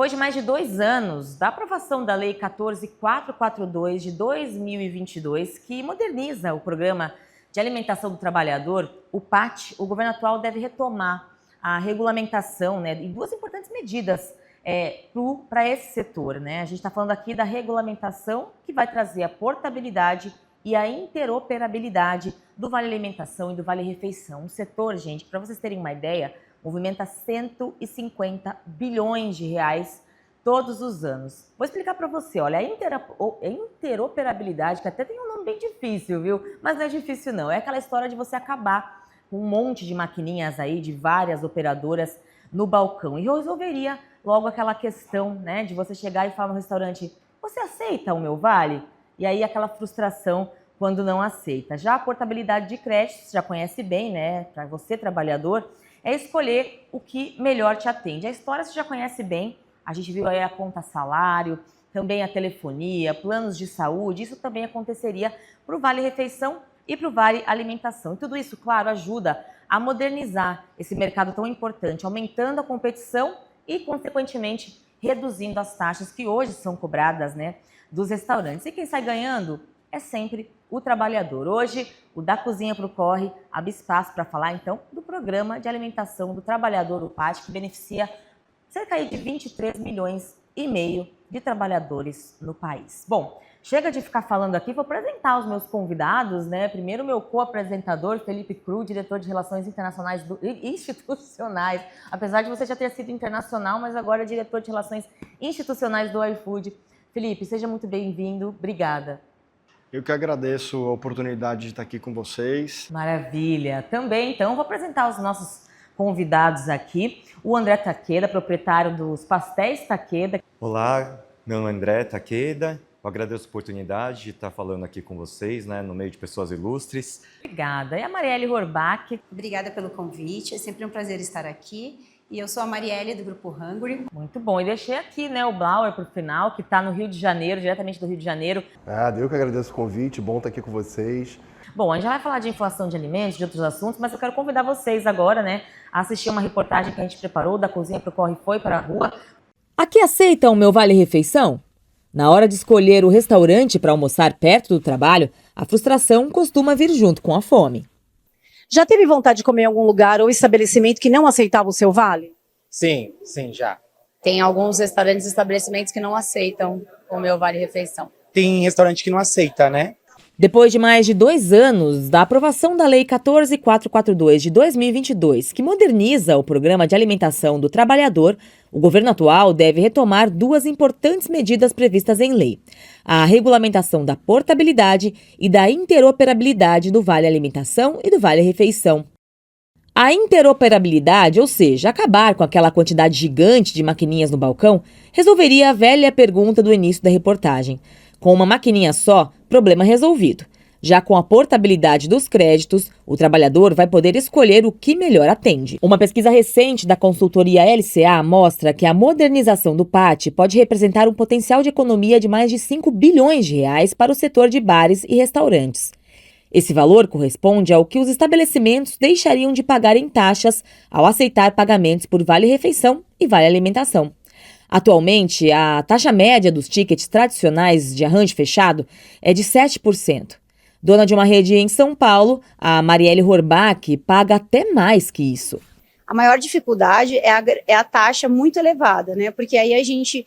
Depois de mais de 2 anos da aprovação da Lei 14.442 de 2022, que moderniza o Programa de Alimentação do Trabalhador, o PAT, o governo atual deve retomar a regulamentação, e duas importantes medidas para esse setor. A gente está falando aqui da regulamentação que vai trazer a portabilidade e a interoperabilidade do Vale Alimentação e do Vale Refeição. Um setor, gente, para vocês terem uma ideia, movimenta 150 bilhões de reais todos os anos. Vou explicar para você, olha, a interoperabilidade, que até tem um nome bem difícil, viu? Mas não é difícil não, é aquela história de você acabar com um monte de maquininhas aí, de várias operadoras no balcão. E resolveria logo aquela questão, de você chegar e falar no restaurante, você aceita o meu vale? E aí aquela frustração quando não aceita. Já a portabilidade de créditos, você já conhece bem, para você trabalhador, é escolher o que melhor te atende. A história você já conhece bem, a gente viu aí a conta salário, também a telefonia, planos de saúde, isso também aconteceria para o Vale Refeição e para o Vale Alimentação. E tudo isso, claro, ajuda a modernizar esse mercado tão importante, aumentando a competição e, consequentemente, reduzindo as taxas que hoje são cobradas, dos restaurantes. E quem sai ganhando é sempre o trabalhador. Hoje, o Da Cozinha pro Corre abre espaço para falar, então, do Programa de Alimentação do Trabalhador, o PAT, que beneficia cerca de 23 milhões e meio de trabalhadores no país. Bom, chega de ficar falando aqui, vou apresentar os meus convidados, Primeiro, meu co-apresentador, Felipe Cru, diretor de Relações Internacionais Institucionais. Apesar de você já ter sido internacional, mas agora é diretor de Relações Institucionais do iFood. Felipe, seja muito bem-vindo. Obrigada. Eu que agradeço a oportunidade de estar aqui com vocês. Maravilha. Também, então, vou apresentar os nossos convidados aqui. O André Takeda, proprietário dos Pastéis Takeda. Olá, meu nome é André Takeda. Eu agradeço a oportunidade de estar falando aqui com vocês, no meio de pessoas ilustres. Obrigada. E a Marielle Horbach. Obrigada pelo convite, é sempre um prazer estar aqui. E eu sou a Marielle, do Grupo Hungry. Muito bom. E deixei aqui, o Blauer para o final, que está no Rio de Janeiro, diretamente do Rio de Janeiro. Eu que agradeço o convite, bom estar aqui com vocês. Bom, a gente já vai falar de inflação de alimentos, de outros assuntos, mas eu quero convidar vocês agora, a assistir uma reportagem que a gente preparou, da Cozinha pro Corre foi para a rua. Aqui aceitam o meu Vale Refeição? Na hora de escolher o restaurante para almoçar perto do trabalho, a frustração costuma vir junto com a fome. Já teve vontade de comer em algum lugar ou estabelecimento que não aceitava o seu vale? Sim, já. Tem alguns restaurantes e estabelecimentos que não aceitam o meu Vale Refeição. Tem restaurante que não aceita, Depois de mais de 2 anos da aprovação da Lei 14.442 de 2022, que moderniza o Programa de Alimentação do Trabalhador, o governo atual deve retomar 2 importantes medidas previstas em lei: a regulamentação da portabilidade e da interoperabilidade do Vale Alimentação e do Vale Refeição. A interoperabilidade, ou seja, acabar com aquela quantidade gigante de maquininhas no balcão, resolveria a velha pergunta do início da reportagem. Com uma maquininha só, problema resolvido. Já com a portabilidade dos créditos, o trabalhador vai poder escolher o que melhor atende. Uma pesquisa recente da consultoria LCA mostra que a modernização do PAT pode representar um potencial de economia de mais de 5 bilhões de reais para o setor de bares e restaurantes. Esse valor corresponde ao que os estabelecimentos deixariam de pagar em taxas ao aceitar pagamentos por Vale Refeição e Vale Alimentação. Atualmente, a taxa média dos tickets tradicionais de arranjo fechado é de 7%. Dona de uma rede em São Paulo, a Marielle Horbach paga até mais que isso. A maior dificuldade é a taxa muito elevada, Porque aí a gente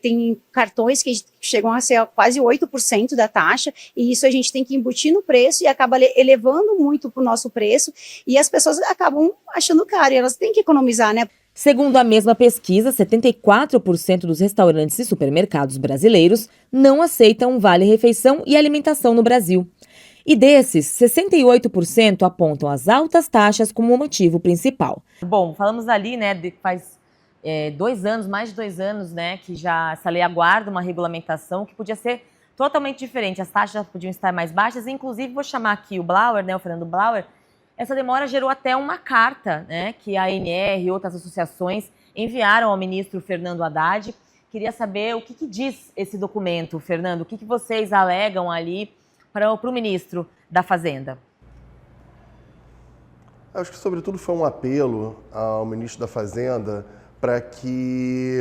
tem cartões que chegam a ser quase 8% da taxa, e isso a gente tem que embutir no preço e acaba elevando muito para o nosso preço, e as pessoas acabam achando caro, e elas têm que economizar, Segundo a mesma pesquisa, 74% dos restaurantes e supermercados brasileiros não aceitam Vale Refeição e Alimentação no Brasil. E desses, 68% apontam as altas taxas como o motivo principal. Bom, falamos ali, de que faz 2 anos, mais de 2 anos, que já essa lei aguarda uma regulamentação que podia ser totalmente diferente. As taxas já podiam estar mais baixas, inclusive vou chamar aqui o Blauer, o Fernando Blauer. Essa demora gerou até uma carta, que a ANR e outras associações enviaram ao ministro Fernando Haddad. Queria saber o que diz esse documento, Fernando, o que vocês alegam ali para o ministro da Fazenda. Acho que, sobretudo, foi um apelo ao ministro da Fazenda para que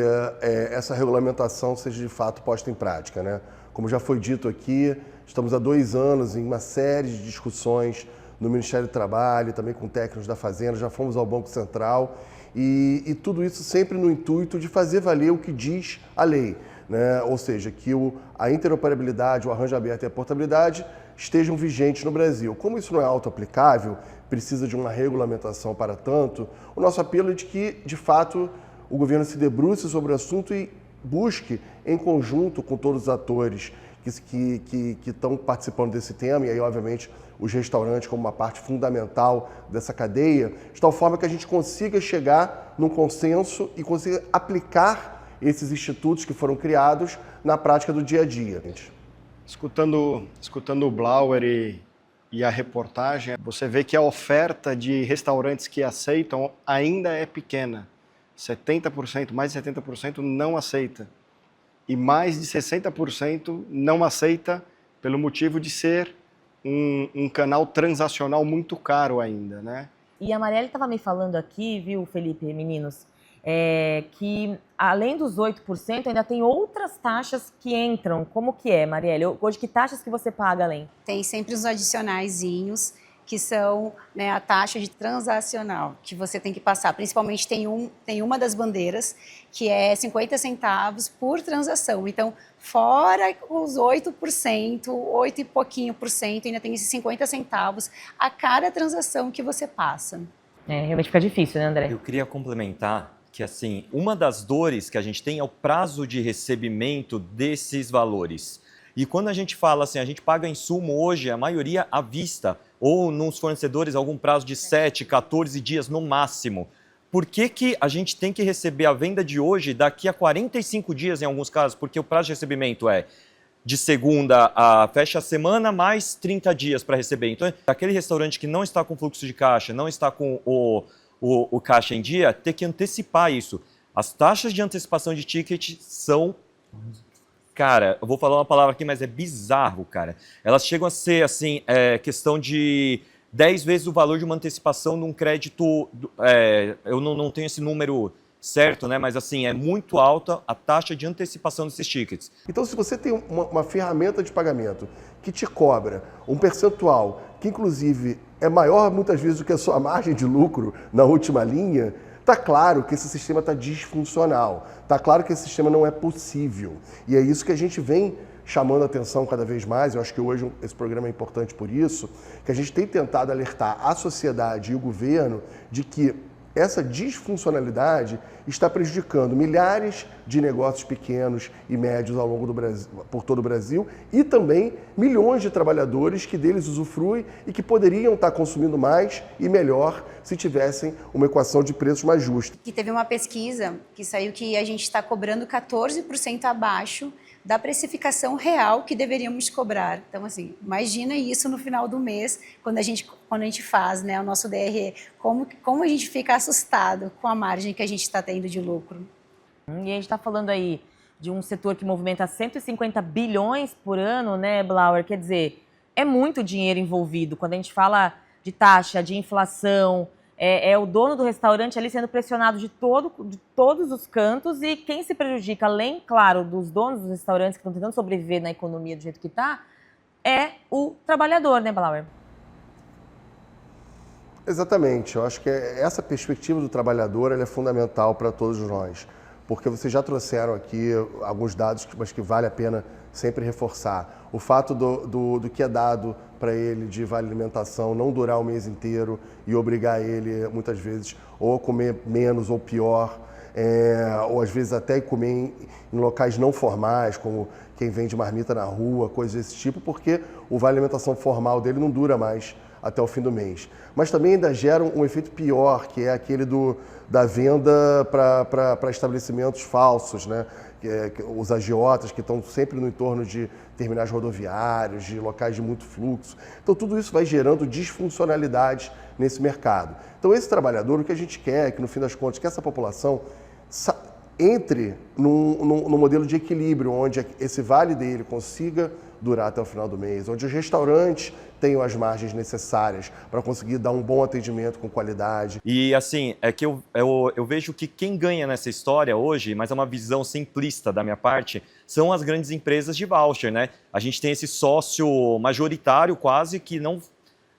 essa regulamentação seja de fato posta em prática, né? Como já foi dito aqui, estamos há 2 anos em uma série de discussões no Ministério do Trabalho, também com técnicos da Fazenda, já fomos ao Banco Central e tudo isso sempre no intuito de fazer valer o que diz a lei, né? Ou seja, que a interoperabilidade, o arranjo aberto e a portabilidade estejam vigentes no Brasil. Como isso não é auto-aplicável, precisa de uma regulamentação para tanto, o nosso apelo é de que, de fato, o governo se debruce sobre o assunto e busque, em conjunto com todos os atores que estão participando desse tema, e aí, obviamente, os restaurantes como uma parte fundamental dessa cadeia, de tal forma que a gente consiga chegar num consenso e consiga aplicar esses institutos que foram criados na prática do dia a dia. Escutando o Blauer e a reportagem, você vê que a oferta de restaurantes que aceitam ainda é pequena. 70%, mais de 70% não aceita. E mais de 60% não aceita pelo motivo de ser um canal transacional muito caro ainda, né? E a Marielle estava me falando aqui, viu, Felipe, meninos, que além dos 8%, ainda tem outras taxas que entram. Como que é, Marielle? Hoje, que taxas que você paga além? Tem sempre os adicionaizinhos, que são, né, a taxa de transacional, que você tem que passar. Principalmente tem uma das bandeiras, que é 50 centavos por transação. Então, fora os 8%, 8 e pouquinho por cento, ainda tem esses 50 centavos a cada transação que você passa. Realmente fica difícil, né, André? Eu queria complementar que, assim, uma das dores que a gente tem é o prazo de recebimento desses valores. E quando a gente fala assim, a gente paga insumo hoje, a maioria à vista, ou nos fornecedores algum prazo de 7, 14 dias no máximo. Por que a gente tem que receber a venda de hoje daqui a 45 dias em alguns casos? Porque o prazo de recebimento é de segunda a fecha a semana, mais 30 dias para receber. Então, aquele restaurante que não está com fluxo de caixa, não está com o caixa em dia, ter que antecipar isso. As taxas de antecipação de ticket são... Cara, eu vou falar uma palavra aqui, mas é bizarro, cara. Elas chegam a ser, assim, questão de 10 vezes o valor de uma antecipação de um crédito. Eu não tenho esse número certo, né? Mas, assim, é muito alta a taxa de antecipação desses tickets. Então, se você tem uma ferramenta de pagamento que te cobra um percentual que, inclusive, é maior muitas vezes do que a sua margem de lucro na última linha, está claro que esse sistema está disfuncional, está claro que esse sistema não é possível. E é isso que a gente vem chamando a atenção cada vez mais, eu acho que hoje esse programa é importante por isso, que a gente tem tentado alertar a sociedade e o governo de que essa disfuncionalidade está prejudicando milhares de negócios pequenos e médios ao longo do Brasil, por todo o Brasil, e também milhões de trabalhadores que deles usufruem e que poderiam estar consumindo mais e melhor se tivessem uma equação de preços mais justa. Que teve uma pesquisa que saiu que a gente está cobrando 14% abaixo da precificação real que deveríamos cobrar. Então, assim, imagina isso no final do mês, quando a gente faz, né, o nosso DRE, como a gente fica assustado com a margem que a gente está tendo de lucro. E a gente está falando aí de um setor que movimenta 150 bilhões por ano, né, Blauer? Quer dizer, é muito dinheiro envolvido. Quando a gente fala de taxa, de inflação, é o dono do restaurante ali sendo pressionado de todos os cantos, e quem se prejudica, além, claro, dos donos dos restaurantes que estão tentando sobreviver na economia do jeito que está, é o trabalhador, né, Blauer? Exatamente, eu acho que essa perspectiva do trabalhador ela é fundamental para todos nós, porque vocês já trouxeram aqui alguns dados, mas que vale a pena sempre reforçar. O fato do que é dado para ele de vale alimentação não durar o mês inteiro e obrigar ele, muitas vezes, ou a comer menos ou pior, ou às vezes até comer em locais não formais, como quem vende marmita na rua, coisas desse tipo, porque o vale alimentação formal dele não dura mais até o fim do mês. Mas também ainda gera um efeito pior, que é aquele da venda para estabelecimentos falsos, né? Os agiotas que estão sempre no entorno de terminais rodoviários, de locais de muito fluxo. Então tudo isso vai gerando disfuncionalidade nesse mercado. Então esse trabalhador, o que a gente quer é que no fim das contas, que essa população entre num modelo de equilíbrio, onde esse vale dele consiga durar até o final do mês, onde os restaurantes tenham as margens necessárias para conseguir dar um bom atendimento com qualidade. E assim, é que eu vejo que quem ganha nessa história hoje, mas é uma visão simplista da minha parte, são as grandes empresas de voucher, né? A gente tem esse sócio majoritário quase que não,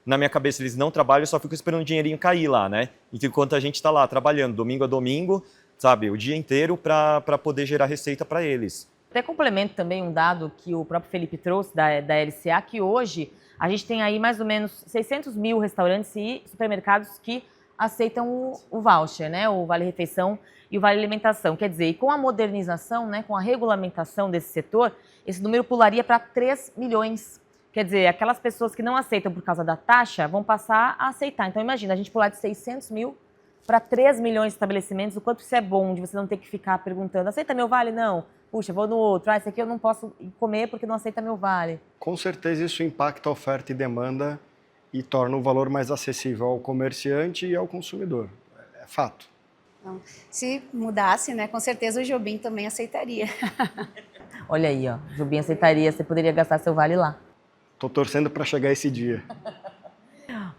na minha cabeça, eles não trabalham, só ficam esperando o dinheirinho cair lá, né? Enquanto a gente está lá trabalhando domingo a domingo, sabe, o dia inteiro para poder gerar receita para eles. Até complemento também um dado que o próprio Felipe trouxe da LCA, que hoje a gente tem aí mais ou menos 600 mil restaurantes e supermercados que aceitam o voucher, né? O vale-refeição e o vale-alimentação. Quer dizer, e com a modernização, né, com a regulamentação desse setor, esse número pularia para 3 milhões. Quer dizer, aquelas pessoas que não aceitam por causa da taxa vão passar a aceitar. Então imagina, a gente pular de 600 mil para 3 milhões de estabelecimentos, o quanto isso é bom de você não ter que ficar perguntando, aceita meu vale? Não. Puxa, vou no outro. Esse aqui eu não posso comer porque não aceita meu vale. Com certeza isso impacta a oferta e demanda e torna o valor mais acessível ao comerciante e ao consumidor. É fato. Então, se mudasse, né, com certeza o Jobim também aceitaria. Olha aí, ó. Jobim aceitaria, você poderia gastar seu vale lá. Estou torcendo para chegar esse dia.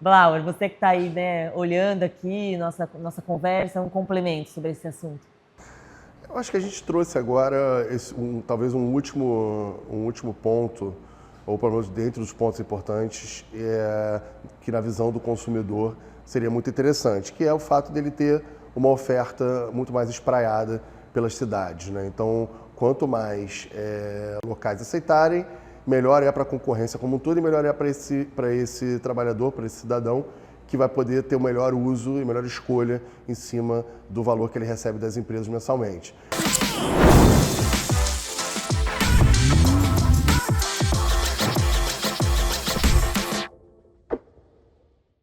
Blauer, você que está aí, né, olhando aqui nossa conversa, um complemento sobre esse assunto. Eu acho que a gente trouxe agora talvez um último ponto, ou pelo menos dentre os pontos importantes, que na visão do consumidor seria muito interessante, que é o fato dele ter uma oferta muito mais espraiada pelas cidades, né? Então, quanto mais locais aceitarem, melhor é para a concorrência como um todo e melhor é para esse trabalhador, para esse cidadão, que vai poder ter o melhor uso e melhor escolha em cima do valor que ele recebe das empresas mensalmente.